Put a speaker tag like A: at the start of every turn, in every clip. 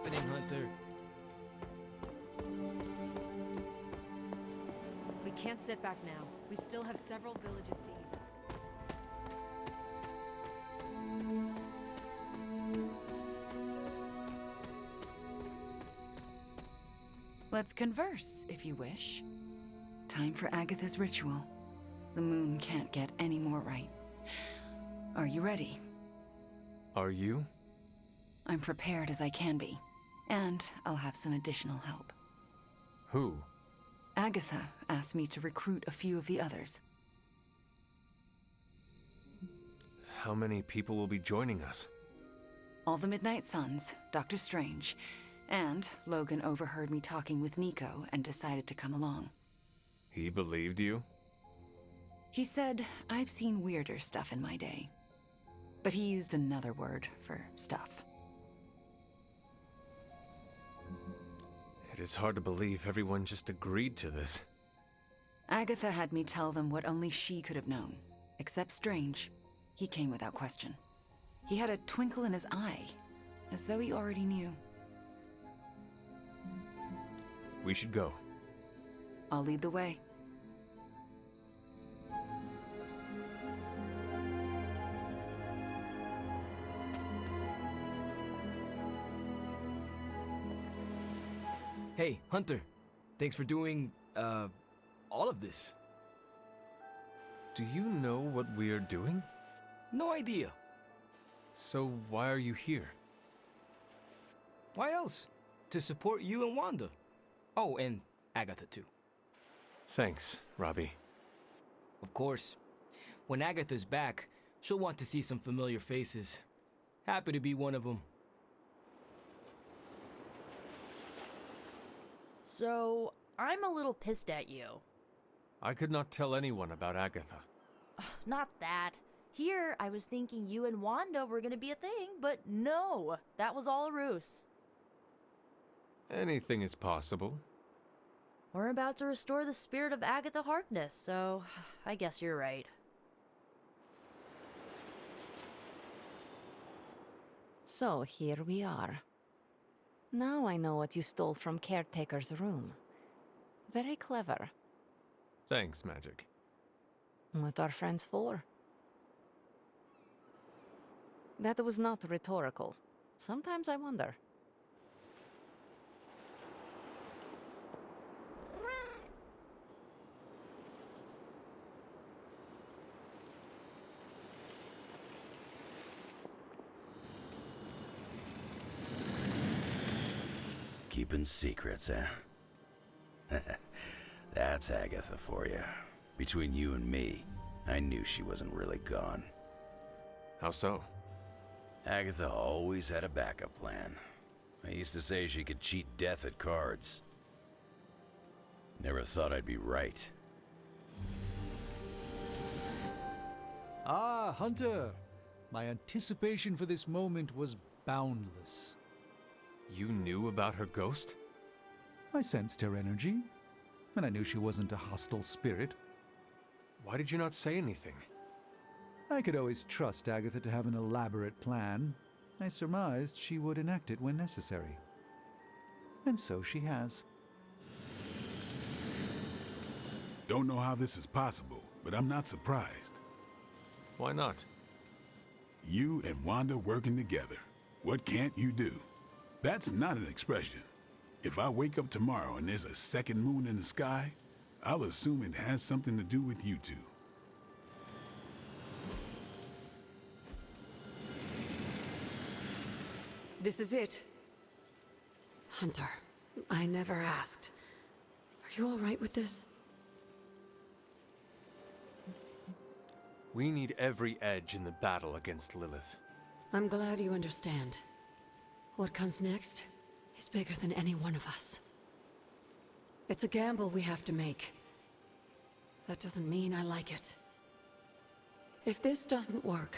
A: happening, Hunter?
B: We can't sit back now. We still have several villages to heal.
C: Let's converse, if you wish. Time for Agatha's ritual. The moon can't get any more right. Are you ready?
D: Are you?
C: I'm prepared as I can be. And I'll have some additional help.
D: Who?
C: Agatha asked me to recruit a few of the others.
D: How many people will be joining us?
C: All the Midnight Suns, Dr. Strange, and Logan overheard me talking with Nico and decided to come along.
D: He believed you?
C: He said, I've seen weirder stuff in my day. But he used another word for stuff.
D: It is hard to believe everyone just agreed to this.
C: Agatha had me tell them what only she could have known. Except Strange. He came without question. He had a twinkle in his eye, as though he already knew.
D: We should go.
C: I'll lead the way.
A: Hey, Hunter. Thanks for doing, all of this.
D: Do you know what we are doing?
A: No idea.
D: So why are you here?
A: Why else? To support you and Wanda. Oh, and Agatha too.
D: Thanks, Robbie.
A: Of course. When Agatha's back, she'll want to see some familiar faces. Happy to be one of them.
E: So, I'm a little pissed at you.
D: I could not tell anyone about Agatha.
E: Not that. Here, I was thinking you and Wanda were gonna be a thing, but no, that was all a ruse.
D: Anything is possible.
E: We're about to restore the spirit of Agatha Harkness, so I guess you're right.
F: So here we are. Now I know what you stole from Caretaker's room. Very clever.
D: Thanks, Magic.
F: What are friends for? That was not rhetorical. Sometimes I wonder.
G: Keeping secrets, eh? That's Agatha for you. Between you and me, I knew she wasn't really gone.
D: How so?
G: Agatha always had a backup plan. I used to say she could cheat death at cards. Never thought I'd be right.
H: Ah, Hunter! My anticipation for this moment was boundless.
D: You knew about her ghost?
H: I sensed her energy, and I knew she wasn't a hostile spirit.
D: Why did you not say anything?
H: I could always trust Agatha to have an elaborate plan. I surmised she would enact it when necessary. And so she has.
I: Don't know how this is possible, but I'm not surprised.
D: Why not?
I: You and Wanda working together. What can't you do? That's not an expression. If I wake up tomorrow and there's a second moon in the sky, I'll assume it has something to do with you two.
J: This is it. Hunter, I never asked. Are you all right with this?
D: We need every edge in the battle against Lilith.
J: I'm glad you understand. What comes next is bigger than any one of us. It's a gamble we have to make. That doesn't mean I like it. If this doesn't work,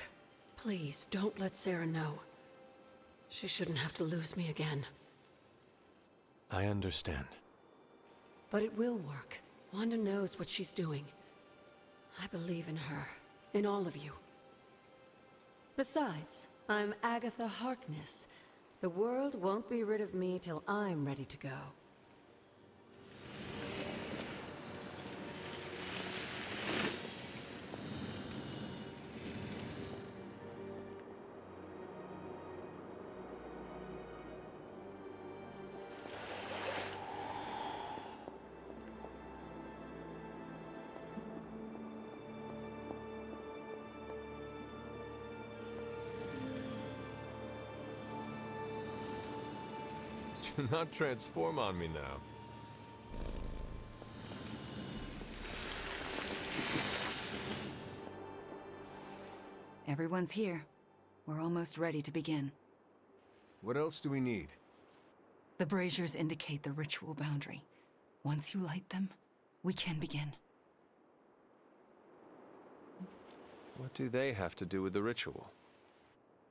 J: please don't let Sarah know. She shouldn't have to lose me again.
D: I understand.
J: But it will work. Wanda knows what she's doing. I believe in her. In all of you. Besides, I'm Agatha Harkness, The world won't be rid of me till I'm ready to go.
D: Do not transform on me now.
C: Everyone's here. We're almost ready to begin.
D: What else do we need?
C: The braziers indicate the ritual boundary. Once you light them, we can begin.
D: What do they have to do with the ritual?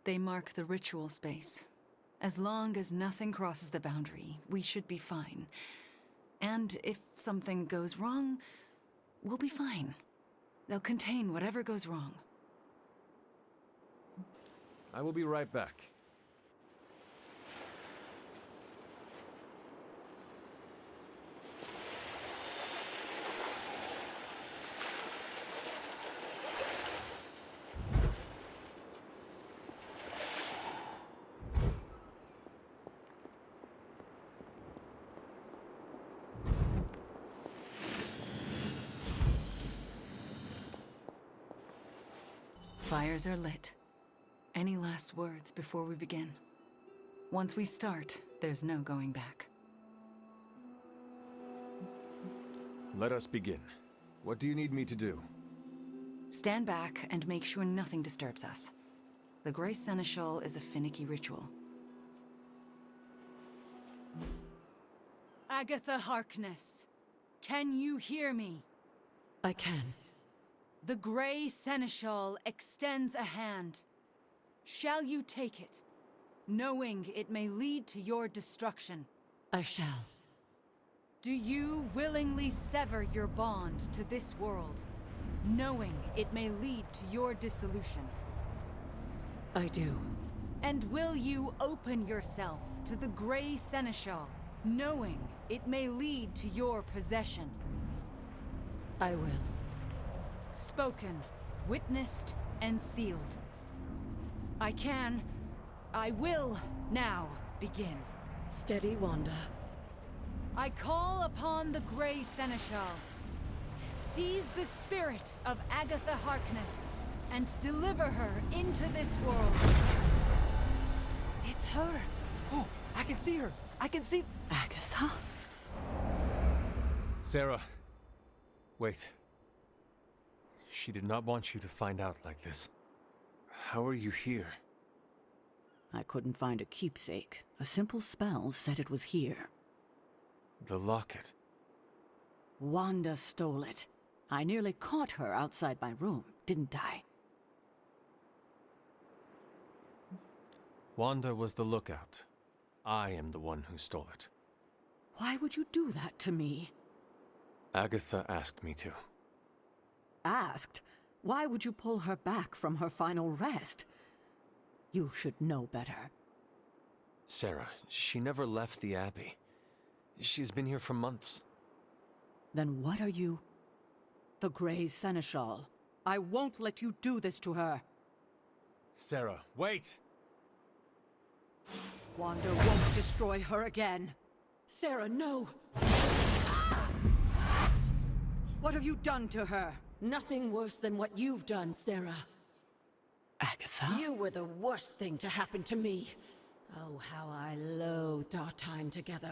C: They mark the ritual space. As long as nothing crosses the boundary, we should be fine. And if something goes wrong, we'll be fine. They'll contain whatever goes wrong.
D: I will be right back.
C: Fires are lit. Any last words before we begin? Once we start, there's no going back.
D: Let us begin. What do you need me to do?
C: Stand back and make sure nothing disturbs us. The Grey Seneschal is a finicky ritual. Agatha Harkness, can you hear me?
J: I can.
C: The Grey Seneschal extends a hand. Shall you take it, knowing it may lead to your destruction?
J: I shall.
C: Do you willingly sever your bond to this world, knowing it may lead to your dissolution?
J: I do.
C: And will you open yourself to the Grey Seneschal, knowing it may lead to your possession?
J: I will.
C: Spoken, witnessed, and sealed. I will now begin.
J: Steady, Wanda.
C: I call upon the Grey Seneschal. Seize the spirit of Agatha Harkness and deliver her into this world.
A: It's her. Oh, I can see her. I can see...
F: Agatha?
D: Sarah, wait. She did not want you to find out like this. How are you here?
K: I couldn't find a keepsake. A simple spell said it was here.
D: The locket.
K: Wanda stole it. I nearly caught her outside my room, didn't I?
D: Wanda was the lookout. I am the one who stole it.
K: Why would you do that to me?
D: Agatha asked me to.
K: Asked? Why would you pull her back from her final rest? You should know better.
D: Sarah, she never left the Abbey. She's been here for months.
K: Then what are you? The Grey Seneschal. I won't let you do this to her.
D: Sarah, wait!
K: Wanda won't destroy her again. Sarah, no! What have you done to her?
J: Nothing worse than what you've done, Sarah.
K: Agatha?
J: You were the worst thing to happen to me. Oh, how I loathed our time together.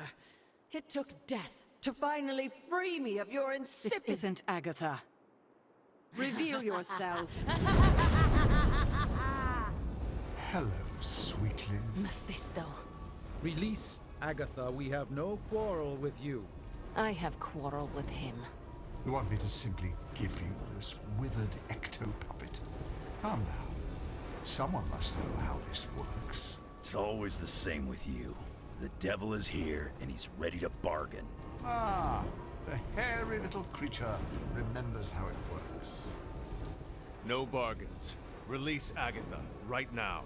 J: It took death to finally free me of your insipid...
K: This isn't Agatha. Reveal yourself.
L: Hello, sweetling.
F: Mephisto.
M: Release Agatha. We have no quarrel with you.
F: I have quarrel with him.
L: You want me to simply give you this withered ecto-puppet? Calm down. Someone must know how this works.
G: It's always the same with you. The devil is here, and he's ready to bargain.
L: Ah, the hairy little creature remembers how it works.
D: No bargains. Release Agatha, right now.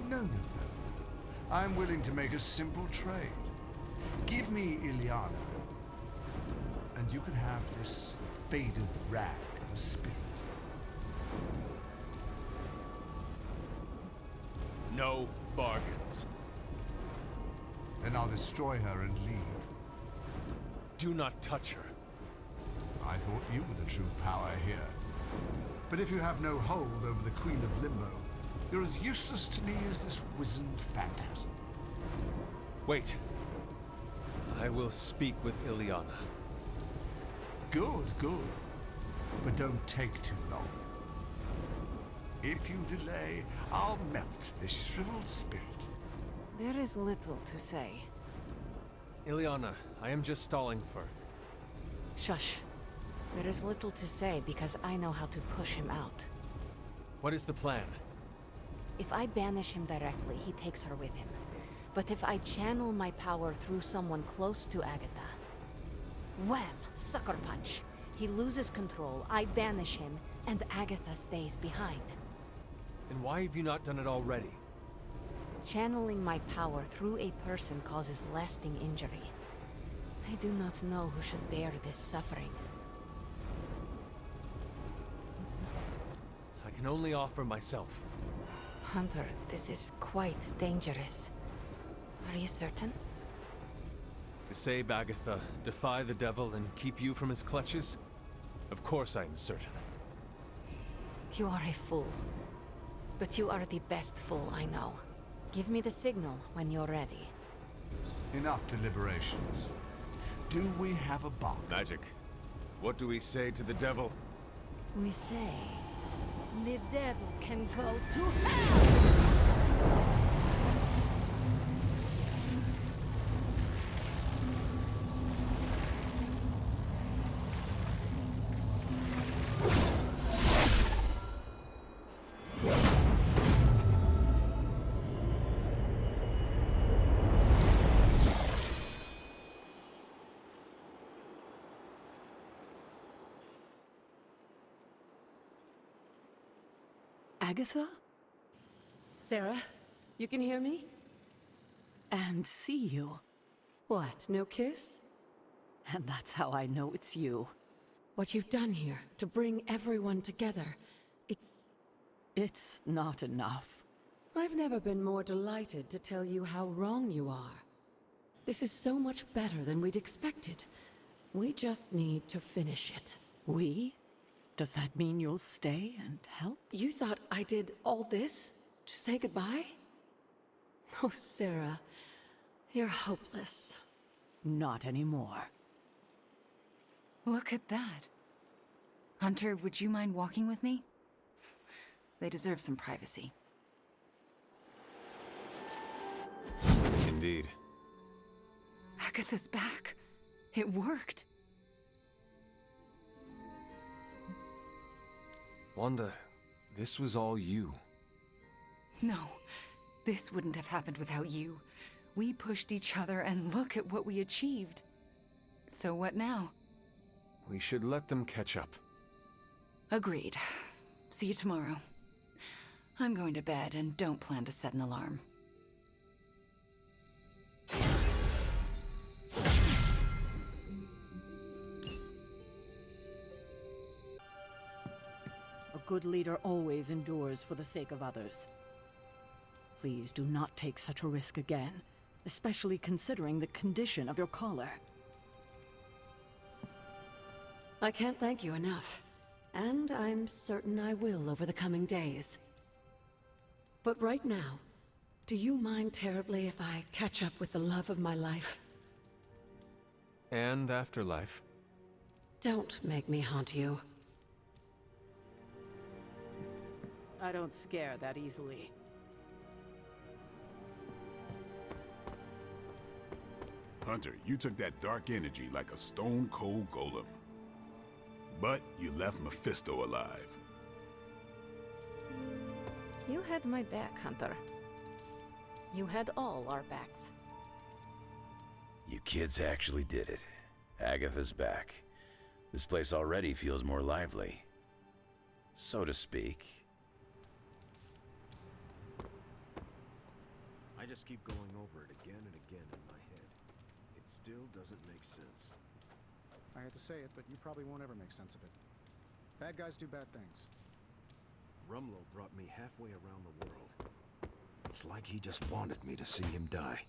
L: No. I'm willing to make a simple trade. Give me Ileana, and you can have this faded rag of a spirit.
D: No bargains.
L: Then I'll destroy her and leave.
D: Do not touch her.
L: I thought you were the true power here. But if you have no hold over the Queen of Limbo, you're as useless to me as this wizened phantasm.
D: Wait. I will speak with Ileana.
L: Good, good. But don't take too long. If you delay, I'll melt this shriveled spirit.
F: There is little to say.
D: Ileana, I am just stalling for...
F: Shush. There is little to say because I know how to push him out.
D: What is the plan?
F: If I banish him directly, he takes her with him. But if I channel my power through someone close to Agatha... Wham! Sucker punch! He loses control, I banish him, and Agatha stays behind.
D: And why have you not done it already?
F: Channeling my power through a person causes lasting injury. I do not know who should bear this suffering.
D: I can only offer myself.
F: Hunter, this is quite dangerous. Are you certain?
D: To save Agatha, defy the devil, and keep you from his clutches? Of course I am certain.
F: You are a fool. But you are the best fool I know. Give me the signal when you're ready.
L: Enough deliberations. Do we have a bargain?
D: Magic. What do we say to the devil?
F: We say...
B: The devil can go to hell!
K: Agatha?
J: Sarah, you can hear me?
K: And see you.
J: What, no kiss?
K: And that's how I know it's you.
J: What you've done here, to bring everyone together,
K: It's not enough.
J: I've never been more delighted to tell you how wrong you are. This is so much better than we'd expected. We just need to finish it.
K: We? Does that mean you'll stay and help?
J: You thought I did all this to say goodbye? Oh, Sarah, you're hopeless.
K: Not anymore.
C: Look at that. Hunter, would you mind walking with me? They deserve some privacy.
D: Indeed.
C: Agatha's back. It worked.
D: Wanda, this was all you.
C: No, this wouldn't have happened without you. We pushed each other and look at what we achieved. So what now?
D: We should let them catch up.
C: Agreed. See you tomorrow. I'm going to bed and don't plan to set an alarm.
K: A good leader always endures for the sake of others. Please do not take such a risk again, especially considering the condition of your collar.
J: I can't thank you enough. And I'm certain I will over the coming days. But right now, do you mind terribly if I catch up with the love of my life?
D: And afterlife.
J: Don't make me haunt you.
K: I don't scare that easily.
I: Hunter, you took that dark energy like a stone-cold golem. But you left Mephisto alive.
F: You had my back, Hunter. You had all our backs.
G: You kids actually did it. Agatha's back. This place already feels more lively. So to speak.
M: I
N: I just keep going over it again and again in my head. It still doesn't make sense.
O: I hate to say it, but you probably won't ever make sense of it. Bad guys do bad things.
N: Rumlow brought me halfway around the world. It's like he just wanted me to see him die.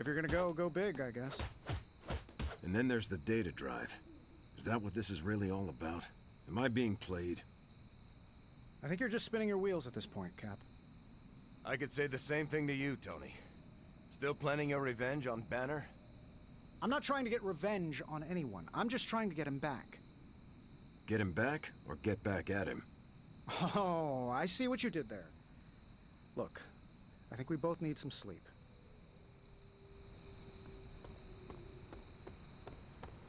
O: If you're gonna go big, I guess.
N: And then there's the data drive. Is that what this is really all about? Am I being played?
O: I think you're just spinning your wheels at this point, Cap.
P: I could say the same thing to you, Tony. Still planning your revenge on Banner?
O: I'm not trying to get revenge on anyone. I'm just trying to get him back.
N: Get him back, or get back at him?
O: Oh, I see what you did there. Look, I think we both need some sleep.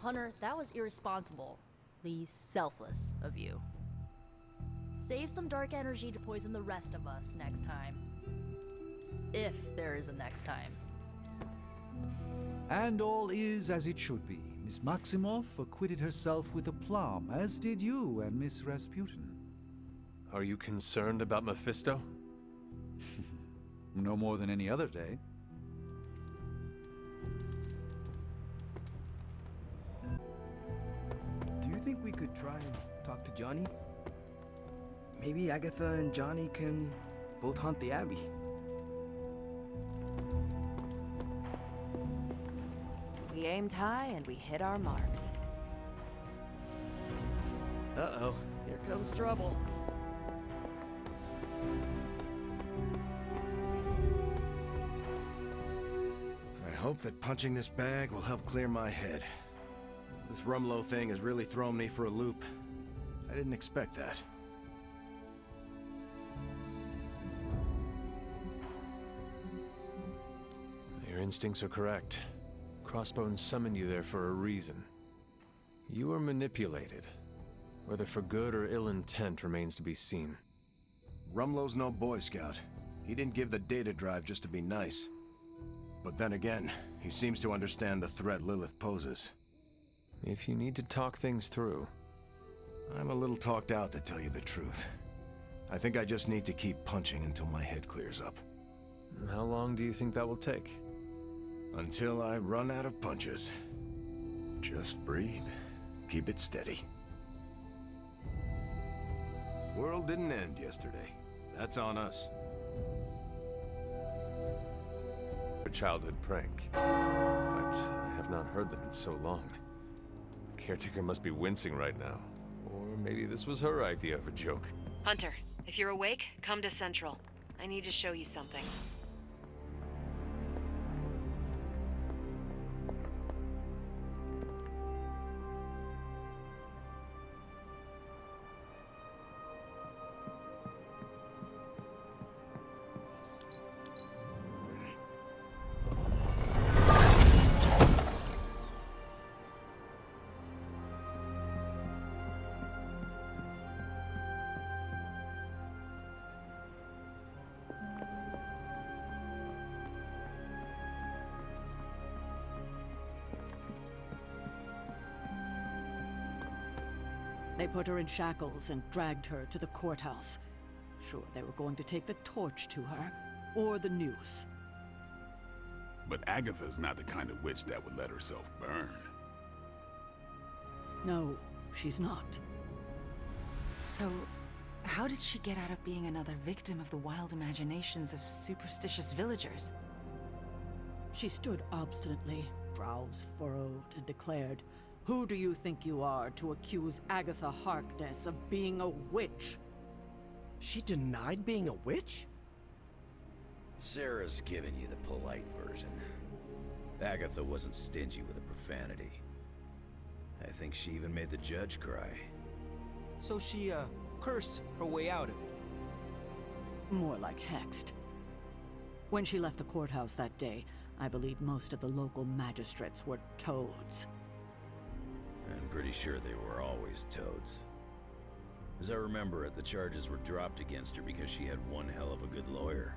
E: Hunter, that was irresponsible. Please, selfless of you. Save some dark energy to poison the rest of us next time. If there is a next time.
H: And all is as it should be. Miss Maximoff acquitted herself with aplomb, as did you and Miss Rasputin.
D: Are you concerned about Mephisto?
H: No more than any other day.
Q: Do you think we could try and talk to Johnny? Maybe Agatha and Johnny can both haunt the Abbey.
B: We aimed high and we hit our marks.
Q: Uh-oh, here comes trouble.
P: I hope that punching this bag will help clear my head. This Rumlow thing has really thrown me for a loop. I didn't expect that.
D: Your instincts are correct. Crossbones summoned you there for a reason. You were manipulated. Whether for good or ill intent remains to be seen.
P: Rumlow's no Boy Scout. He didn't give the data drive just to be nice. But then again, he seems to understand the threat Lilith poses.
D: If you need to talk things through.
P: I'm a little talked out, to tell you the truth. I think I just need to keep punching until my head clears up.
D: How long do you think that will take?
P: Until I run out of punches. Just breathe. Keep it steady. World didn't end yesterday. That's on us.
D: A childhood prank. But I have not heard them in so long. Caretaker must be wincing right now. Or maybe this was her idea of a joke.
B: Hunter, if you're awake, come to Central. I need to show you something.
K: They put her in shackles and dragged her to the courthouse. Sure, they were going to take the torch to her, or the noose.
I: But Agatha's not the kind of witch that would let herself burn.
K: No, she's not.
C: So, how did she get out of being another victim of the wild imaginations of superstitious villagers?
K: She stood obstinately, brows furrowed, and declared, "Who do you think you are to accuse Agatha Harkness of being a witch?"
Q: She denied being a witch?
G: Sarah's giving you the polite version. Agatha wasn't stingy with her profanity. I think she even made the judge cry.
A: So she, cursed her way out of it.
K: More like hexed. When she left the courthouse that day, I believe most of the local magistrates were toads.
G: I'm pretty sure they were always toads. As I remember it, the charges were dropped against her because she had one hell of a good lawyer.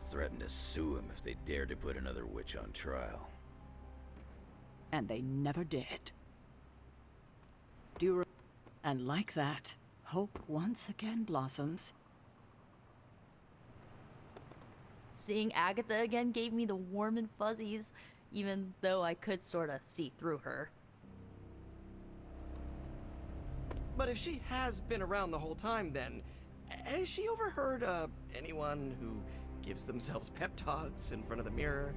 G: Threatened to sue him if they dared to put another witch on trial.
K: And they never did. Do you And like that, hope once again blossoms.
E: Seeing Agatha again gave me the warm and fuzzies, even though I could sorta see through her.
Q: But if she has been around the whole time, then has she overheard anyone who gives themselves pep talks in front of the mirror?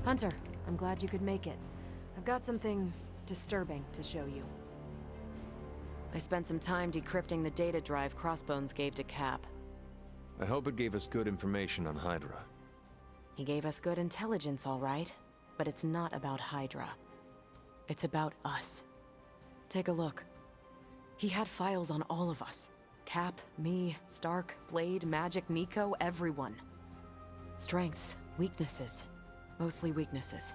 F: Hunter, I'm glad you could make it. I've got something disturbing to show you. I spent some time decrypting the data drive Crossbones gave to Cap.
D: I hope it gave us good information on Hydra.
F: He gave us good intelligence, all right, but it's not about Hydra. It's about us. Take a look. He had files on all of us. Cap, me, Stark, Blade, Magic, Nico, everyone. Strengths, weaknesses. Mostly weaknesses.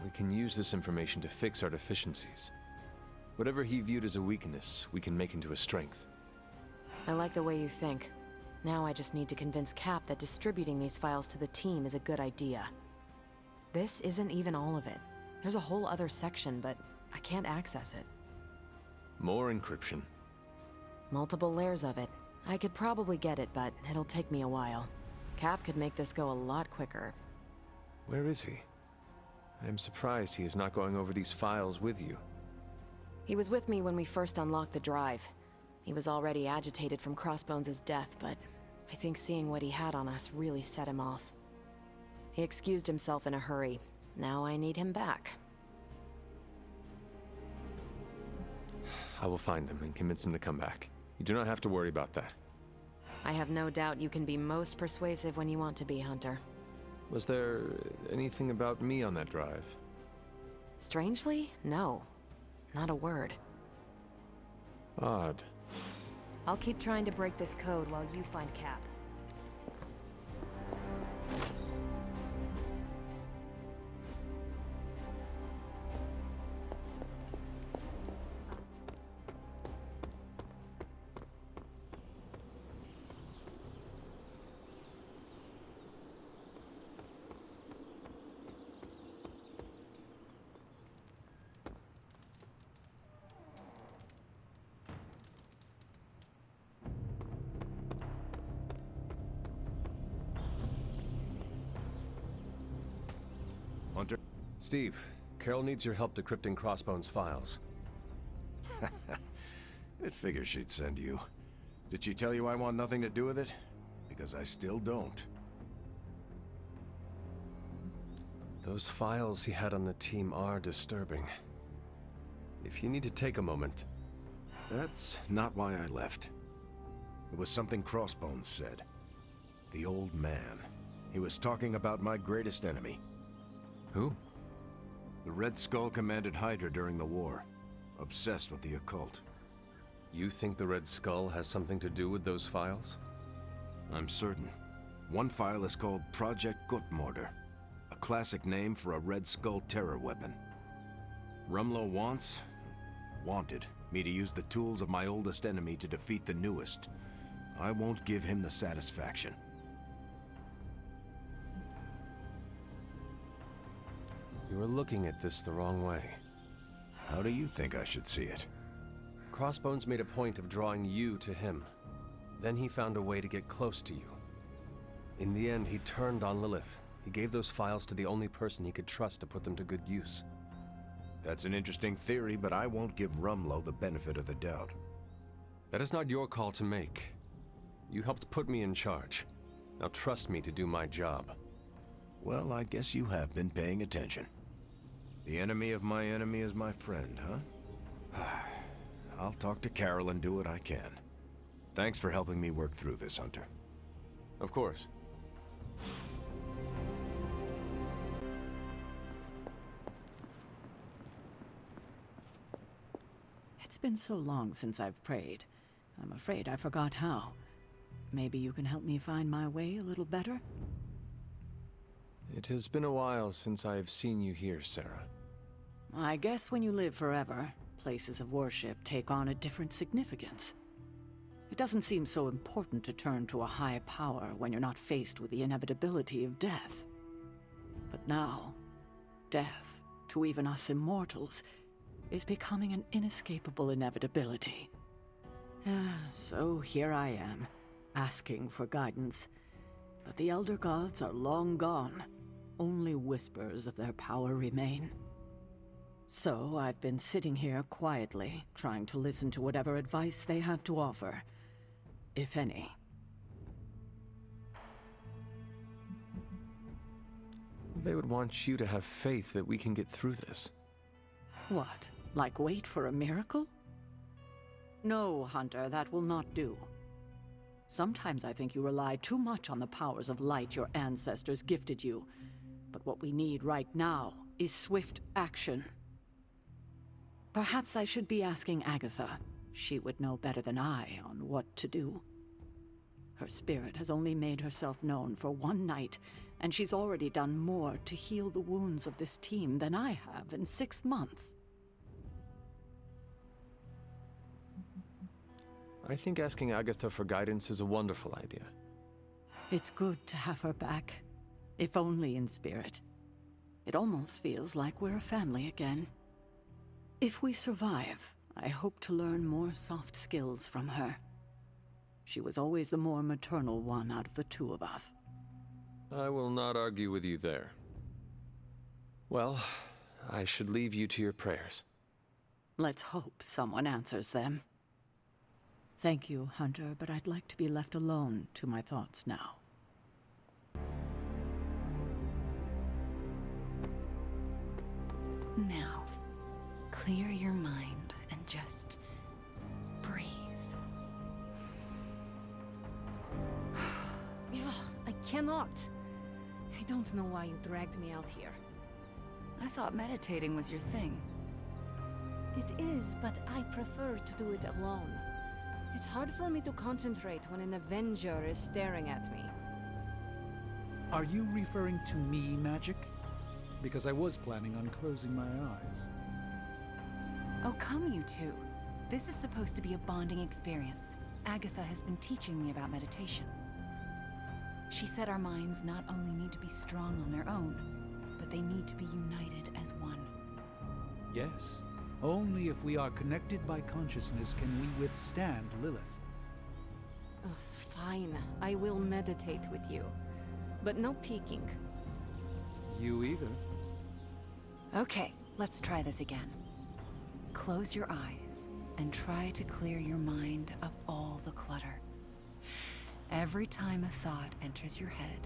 D: We can use this information to fix our deficiencies. Whatever he viewed as a weakness, we can make into a strength.
F: I like the way you think. Now I just need to convince Cap that distributing these files to the team is a good idea. This isn't even all of it. There's a whole other section, but I can't access it.
D: More encryption.
F: Multiple layers of it. I could probably get it, but it'll take me a while. Cap could make this go a lot quicker.
D: Where is he? I am surprised he is not going over these files with you.
F: He was with me when we first unlocked the drive. He was already agitated from Crossbones' death, but I think seeing what he had on us really set him off. He excused himself in a hurry. Now I need him back.
D: I will find him and convince him to come back. You do not have to worry about that.
F: I have no doubt you can be most persuasive when you want to be, Hunter.
D: Was there anything about me on that drive?
F: Strangely, no. Not a word.
D: Odd.
F: I'll keep trying to break this code while you find Cap.
P: Hunter?
D: Steve, Carol needs your help decrypting Crossbones' files.
P: It figures she'd send you. Did she tell you I want nothing to do with it? Because I still don't.
D: Those files he had on the team are disturbing. If you need to take a moment...
P: That's not why I left. It was something Crossbones said. The old man. He was talking about my greatest enemy.
D: Who?
P: The Red Skull commanded Hydra during the war. Obsessed with the occult.
D: You think the Red Skull has something to do with those files?
P: I'm certain. One file is called Project Gutmorder, a classic name for a Red Skull terror weapon. Rumlow wanted me to use the tools of my oldest enemy to defeat the newest. I won't give him the satisfaction.
D: You are looking at this the wrong way.
P: How do you think I should see it?
D: Crossbones made a point of drawing you to him. Then he found a way to get close to you. In the end, he turned on Lilith. He gave those files to the only person he could trust to put them to good use.
P: That's an interesting theory, but I won't give Rumlow the benefit of the doubt.
D: That is not your call to make. You helped put me in charge. Now trust me to do my job.
P: Well, I guess you have been paying attention. The enemy of my enemy is my friend, huh? I'll talk to Carol and do what I can. Thanks for helping me work through this, Hunter.
D: Of course.
K: It's been so long since I've prayed. I'm afraid I forgot how. Maybe you can help me find my way a little better?
D: It has been a while since I have seen you here, Sarah.
K: I guess when you live forever, places of worship take on a different significance. It doesn't seem so important to turn to a high power when you're not faced with the inevitability of death. But now, death to even us immortals, is becoming an inescapable inevitability. So here I am, asking for guidance. But the Elder Gods are long gone. Only whispers of their power remain. So I've been sitting here quietly, trying to listen to whatever advice they have to offer, if any.
D: They would want you to have faith that we can get through this.
K: What? Like wait for a miracle? No, Hunter, that will not do. Sometimes I think you rely too much on the powers of light your ancestors gifted you. But what we need right now is swift action. Perhaps I should be asking Agatha. She would know better than I on what to do. Her spirit has only made herself known for one night, and she's already done more to heal the wounds of this team than I have in 6 months.
D: I think asking Agatha for guidance is a wonderful idea.
K: It's good to have her back, if only in spirit. It almost feels like we're a family again. If we survive, I hope to learn more soft skills from her. She was always the more maternal one out of the two of us.
D: I will not argue with you there. Well, I should leave you to your prayers.
K: Let's hope someone answers them. Thank you, Hunter, but I'd like to be left alone to my thoughts now.
C: Now, clear your mind and just breathe.
F: I cannot. I don't know why you dragged me out here.
C: I thought meditating was your thing.
F: It is, but I prefer to do it alone. It's hard for me to concentrate when an Avenger is staring at me.
H: Are you referring to me, Magic? Because I was planning on closing my eyes.
C: Oh, come you two. This is supposed to be a bonding experience. Agatha has been teaching me about meditation. She said our minds not only need to be strong on their own, but they need to be united as one.
H: Yes. Only if we are connected by consciousness can we withstand Lilith.
F: Fine, I will meditate with you. But no peeking.
H: You either.
C: Okay, let's try this again. Close your eyes and try to clear your mind of all the clutter. Every time a thought enters your head,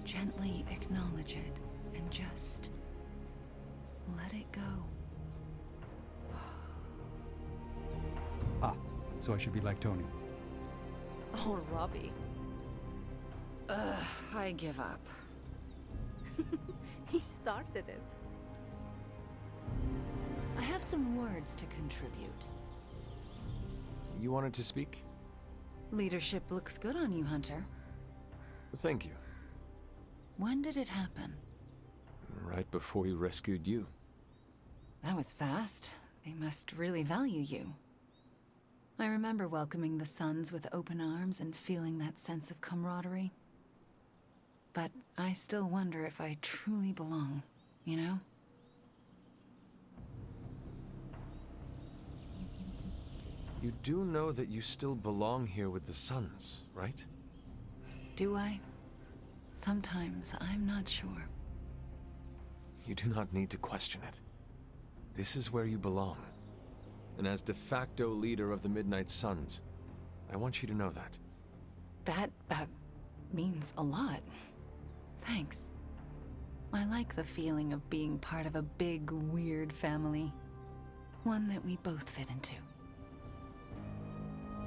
C: gently acknowledge it and just let it go.
H: Ah, so I should be like Tony.
F: Oh, Robbie.
C: Ugh, I give up.
F: He started it.
C: I have some words to contribute.
D: You wanted to speak?
C: Leadership looks good on you, Hunter.
D: Thank you.
C: When did it happen?
D: Right before we rescued you.
C: That was fast. They must really value you. I remember welcoming the Sons with open arms and feeling that sense of camaraderie. But I still wonder if I truly belong, you know?
D: You do know that you still belong here with the Sons, right?
C: Do I? Sometimes I'm not sure.
D: You do not need to question it. This is where you belong. And as de facto leader of the Midnight Suns, I want you to know that.
C: That, means a lot. Thanks. I like the feeling of being part of a big, weird family. One that we both fit into.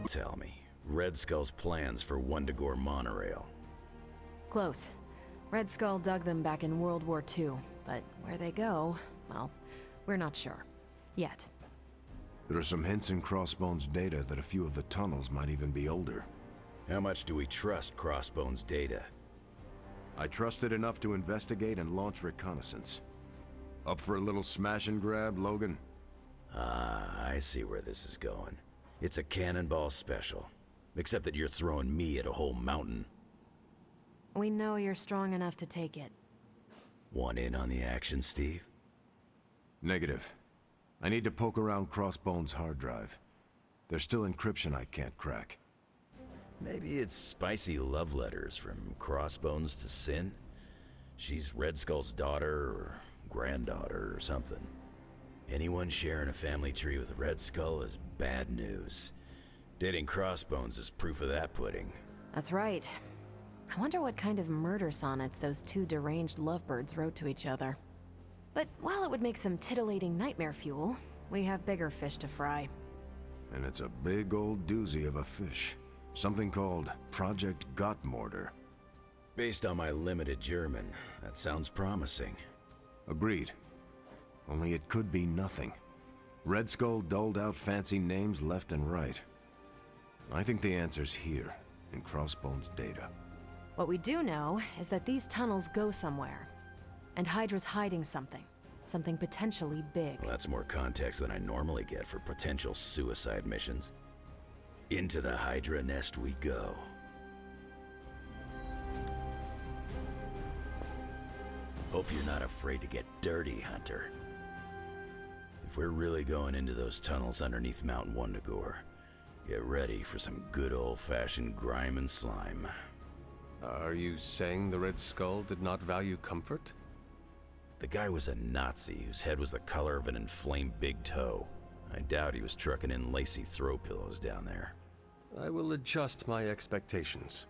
G: Tell me, Red Skull's plans for Wundagore monorail.
B: Close. Red Skull dug them back in World War II, but where they go, well, we're not sure. Yet.
P: There are some hints in Crossbone's data that a few of the tunnels might even be older.
G: How much do we trust Crossbone's data?
P: I trust it enough to investigate and launch reconnaissance. Up for a little smash and grab, Logan?
G: Ah, I see where this is going. It's a cannonball special. Except that you're throwing me at a whole mountain.
B: We know you're strong enough to take it.
G: Want in on the action, Steve?
P: Negative. I need to poke around Crossbones' hard drive. There's still encryption I can't crack.
G: Maybe it's spicy love letters from Crossbones to Sin? She's Red Skull's daughter or granddaughter or something. Anyone sharing a family tree with Red Skull is bad news. Dating Crossbones is proof of that pudding.
B: That's right. I wonder what kind of murder sonnets those two deranged lovebirds wrote to each other. But while it would make some titillating nightmare fuel, we have bigger fish to fry.
P: And it's a big old doozy of a fish. Something called Project Gottmorder.
G: Based on my limited German, that sounds promising.
P: Agreed. Only it could be nothing. Red Skull doled out fancy names left and right. I think the answer's here, in Crossbones' data.
B: What we do know is that these tunnels go somewhere. And Hydra's hiding something. Something potentially big.
G: Well, that's more context than I normally get for potential suicide missions. Into the Hydra nest we go. Hope you're not afraid to get dirty, Hunter. If we're really going into those tunnels underneath Mount Wundagore, get ready for some good old-fashioned grime and slime.
D: Are you saying the Red Skull did not value comfort?
G: The guy was a Nazi whose head was the color of an inflamed big toe. I doubt he was trucking in lacy throw pillows down there.
D: I will adjust my expectations.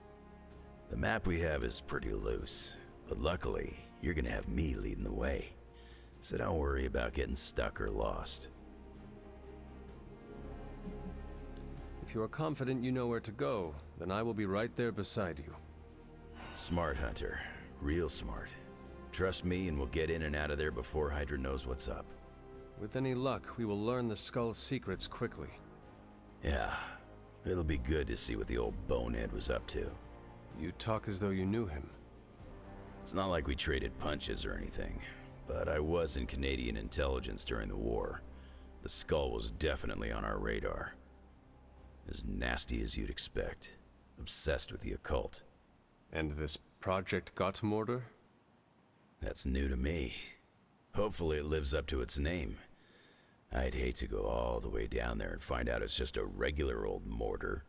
G: The map we have is pretty loose, but luckily, you're gonna have me leading the way. So don't worry about getting stuck or lost.
D: If you are confident you know where to go, then I will be right there beside you.
G: Smart, Hunter. Real smart. Trust me and we'll get in and out of there before Hydra knows what's up.
D: With any luck, we will learn the Skull's secrets quickly.
G: Yeah. It'll be good to see what the old bonehead was up to.
D: You talk as though you knew him.
G: It's not like we traded punches or anything, but I was in Canadian intelligence during the war. The Skull was definitely on our radar. As nasty as you'd expect. Obsessed with the occult.
D: And this Project Gottmorder?
G: That's new to me. Hopefully it lives up to its name. I'd hate to go all the way down there and find out it's just a regular old mortar.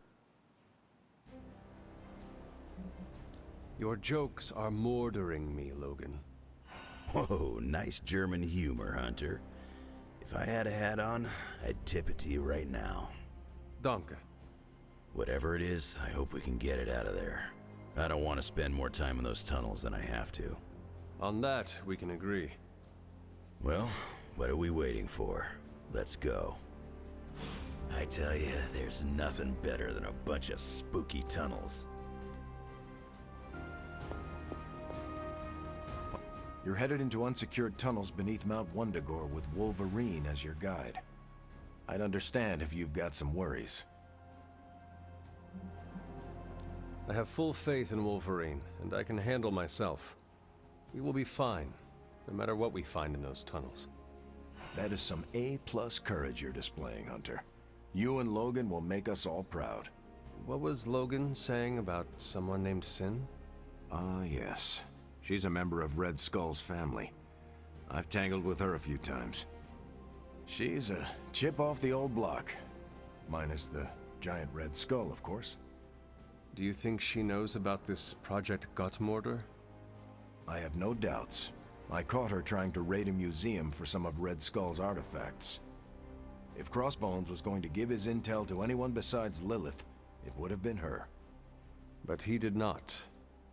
D: Your jokes are mordering me, Logan.
G: Whoa, nice German humor, Hunter. If I had a hat on, I'd tip it to you right now.
D: Danke.
G: Whatever it is, I hope we can get it out of there. I don't want to spend more time in those tunnels than I have to.
D: On that, we can agree.
G: Well, what are we waiting for? Let's go. I tell you, there's nothing better than a bunch of spooky tunnels.
P: You're headed into unsecured tunnels beneath Mount Wundagore with Wolverine as your guide. I'd understand if you've got some worries.
D: I have full faith in Wolverine, and I can handle myself. We will be fine, no matter what we find in those tunnels.
P: That is some A+ courage you're displaying, Hunter. You and Logan will make us all proud.
D: What was Logan saying about someone named Sin?
P: Ah, yes. She's a member of Red Skull's family. I've tangled with her a few times. She's a chip off the old block. Minus the giant Red Skull, of course.
D: Do you think she knows about this Project Gottmorder?
P: I have no doubts. I caught her trying to raid a museum for some of Red Skull's artifacts. If Crossbones was going to give his intel to anyone besides Lilith, it would have been her.
D: But he did not.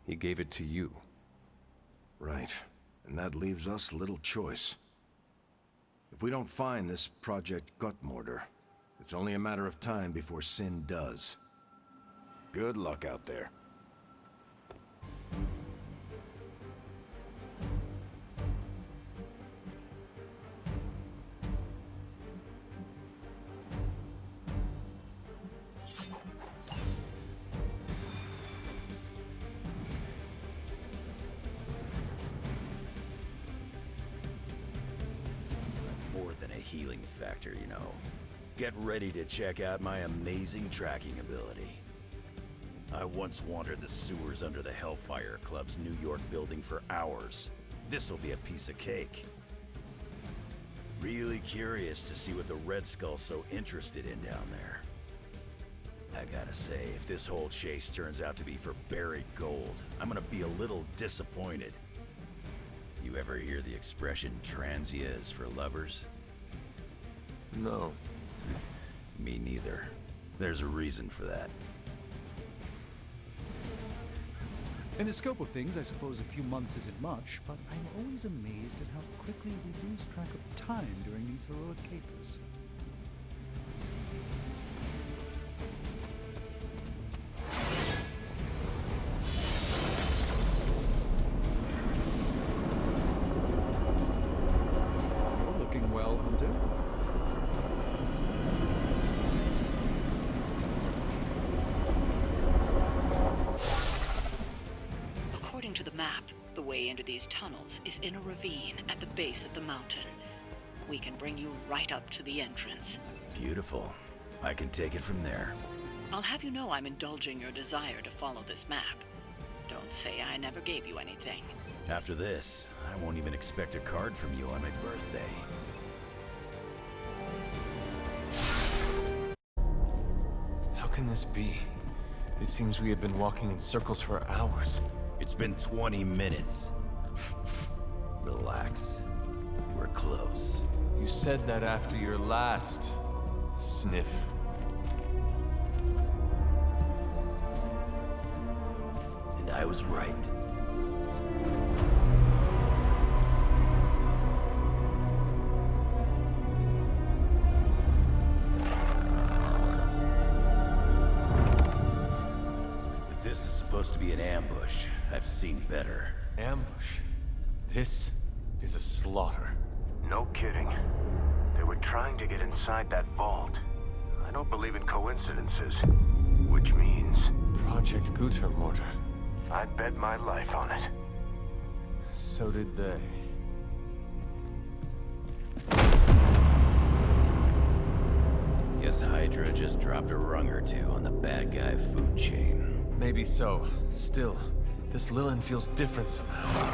D: He gave it to you.
P: Right. And that leaves us little choice. If we don't find this Project Gottmorder, it's only a matter of time before Sin does. Good luck out there.
G: More than a healing factor, you know. Get ready to check out my amazing tracking ability. I once wandered the sewers under the Hellfire Club's New York building for hours. This'll be a piece of cake. really curious to see what the Red Skull's so interested in down there. I gotta say, if this whole chase turns out to be for buried gold, I'm gonna be a little disappointed. You ever hear the expression transia is for lovers?
D: No.
G: Me neither. There's a reason for that.
H: In the scope of things, I suppose a few months isn't much, but I'm always amazed at how quickly we lose track of time during these heroic capers. You're looking well, Hunter.
K: According to the map, the way into these tunnels is in a ravine at the base of the mountain. We can bring you right up to the entrance.
G: Beautiful. I can take it from there.
K: I'll have you know I'm indulging your desire to follow this map. Don't say I never gave you anything.
G: After this, I won't even expect a card from you on my birthday.
D: How can this be? It seems we had been walking in circles for hours.
G: It's been 20 minutes. Relax. We're close.
D: You said that after your last sniff.
G: And I was right. If this is supposed to be an ambush, I've seen better.
D: Ambush? This is a slaughter.
P: No kidding. They were trying to get inside that vault. I don't believe in coincidences. Which means...
D: Project Gutermortar.
P: I'd bet my life on it.
D: So did they.
G: Guess Hydra just dropped a rung or two on the bad guy food chain.
D: Maybe so. Still, this Lilin feels different somehow.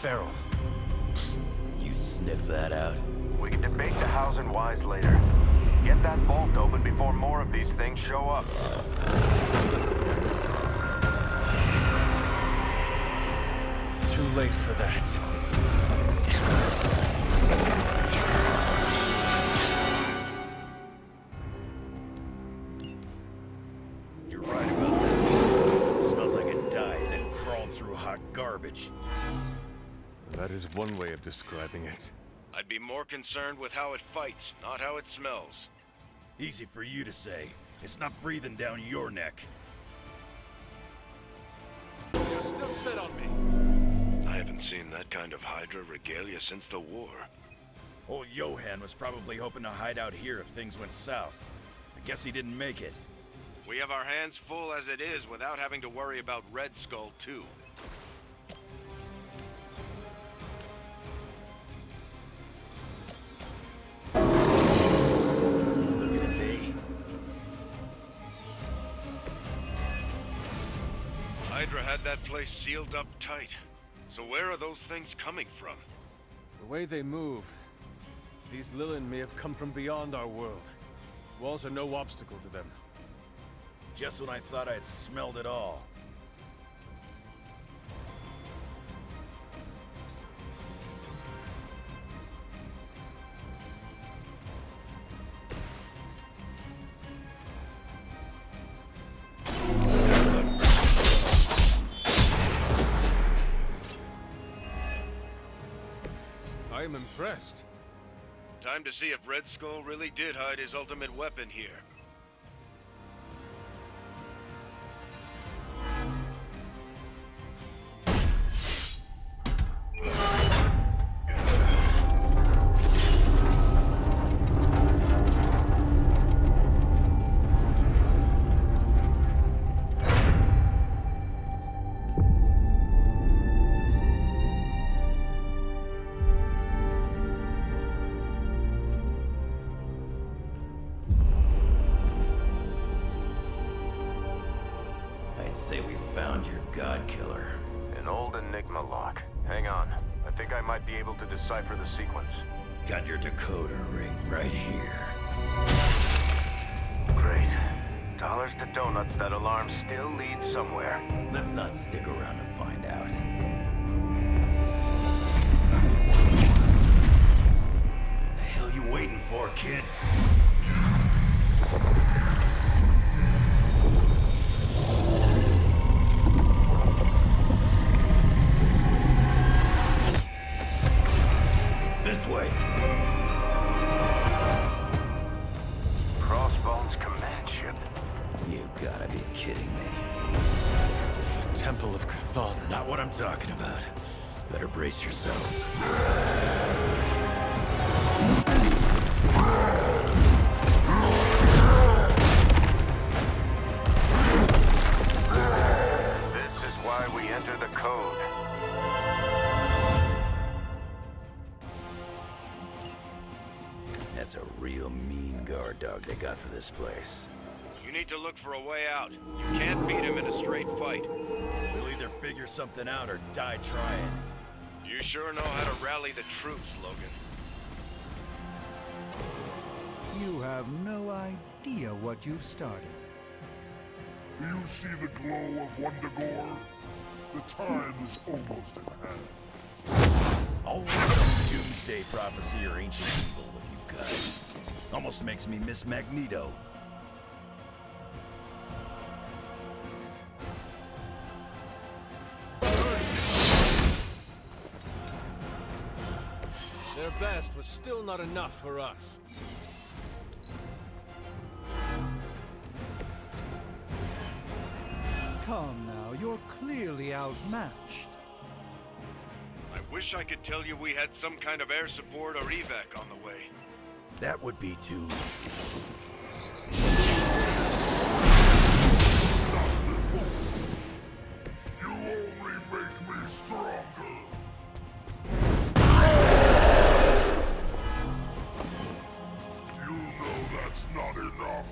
D: Feral.
G: You sniff that out?
P: We can debate the hows and whys later. Get that vault open before more of these things show up.
D: Too late for that.
G: You're right about that. It smells like it died, then crawled through hot garbage.
D: That is one way of describing it.
P: I'd be more concerned with how it fights, not how it smells.
G: Easy for you to say. It's not breathing down your neck.
N: You're still set on me.
P: I haven't seen that kind of Hydra regalia since the war.
G: Old Johan was probably hoping to hide out here if things went south. I guess he didn't make it.
P: We have our hands full as it is without having to worry about Red Skull, too.
G: Looking at me.
P: Hydra had that place sealed up tight. So where are those things coming from?
D: The way they move, these Lilin may have come from beyond our world. Walls are no obstacle to them.
G: Just when I thought I had smelled it all.
D: I am impressed.
P: Time to see if Red Skull really did hide his ultimate weapon here.
G: I'd say we found your god killer.
P: An old Enigma lock. Hang on. I think I might be able to decipher the sequence.
G: Got your decoder ring right here.
P: Great. Dollars to donuts, that alarm still leads somewhere.
G: Let's not stick around to find out. The hell you waiting for, kid? This way.
P: Crossbones command ship.
G: You gotta be kidding me.
D: The Temple of Cthon.
G: Not what I'm talking about. Better brace yourselves.
P: This is why we enter the code.
G: That's a real mean guard dog they got for this place.
P: You need to look for a way out. You can't beat him in a straight fight.
G: We'll either figure something out or die trying.
P: You sure know how to rally the troops, Logan.
H: You have no idea what you've started.
R: Do you see the glow of Wundagore? The time is almost at hand.
G: I'll look up Doomsday Prophecy or Ancient Evil with you guys. Almost makes me miss Magneto.
D: Their best was still not enough for us.
H: Come now, you're clearly outmatched.
P: I wish I could tell you we had some kind of air support or evac on the way.
G: That would be too easy.
R: You only make me stronger. You know that's not enough.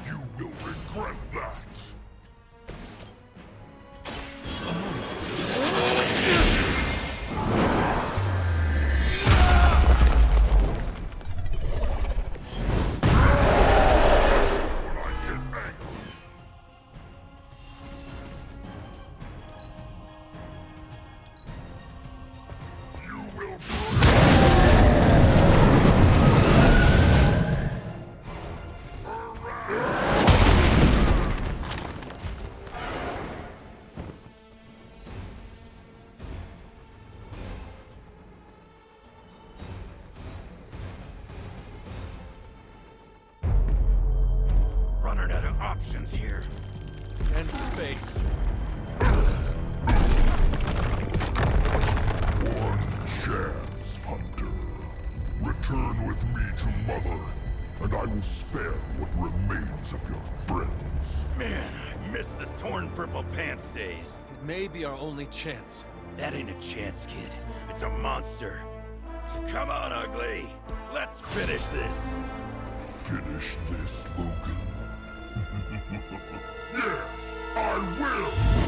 R: You will regret that.
G: Running out of options here.
D: And space.
R: One chance, Hunter. Return with me to Mother, and I will spare what remains of your friends.
G: Man, I miss the torn purple pants days.
D: It may be our only chance.
G: That ain't a chance, kid. It's a monster. So come on, ugly. Let's finish this.
R: Finish this, Logan. Yes, I will!